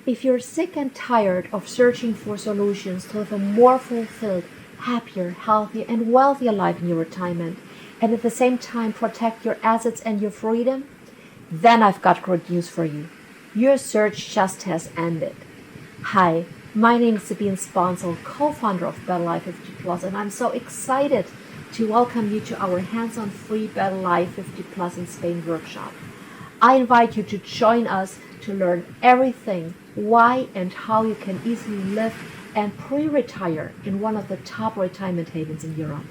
If you're sick and tired of searching for solutions to live a more fulfilled, happier, healthier, and wealthier life in your retirement, and at the same time protect your assets and your freedom, then I've got great news for you. Your search just has ended. Hi, my name is Sabine Sponsel, co-founder of BetterLife 50 Plus, and I'm so excited to welcome you to our hands-on free BetterLife 50 Plus in Spain workshop. I invite you to join us to learn everything, why and how you can easily live and pre-retire in one of the top retirement havens in Europe,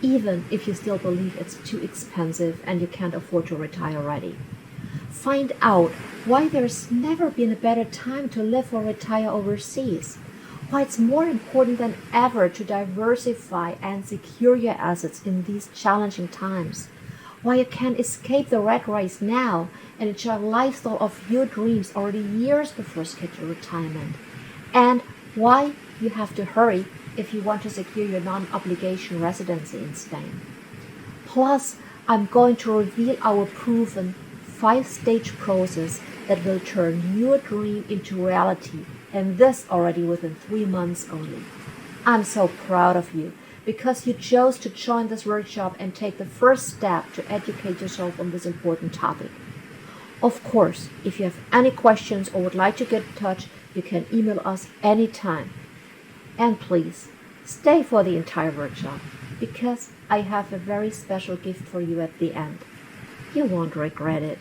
even if you still believe it's too expensive and you can't afford to retire already. Find out why there's never been a better time to live or retire overseas, why it's more important than ever to diversify and secure your assets in these challenging times, why you can escape the rat race now and enjoy a lifestyle of your dreams already years before scheduled retirement, and why you have to hurry if you want to secure your non-obligation residency in Spain. Plus, I'm going to reveal our proven 5-stage process that will turn your dream into reality, and this already within 3 months only. I'm so proud of you because you chose to join this workshop and take the first step to educate yourself on this important topic. Of course, if you have any questions or would like to get in touch, you can email us anytime. And please, stay for the entire workshop because I have a very special gift for you at the end. You won't regret it.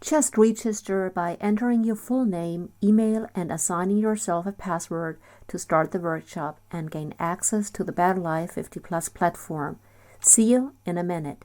Just register by entering your full name, email, and assigning yourself a password to start the workshop and gain access to the BetterLife 50 Plus platform. See you in a minute.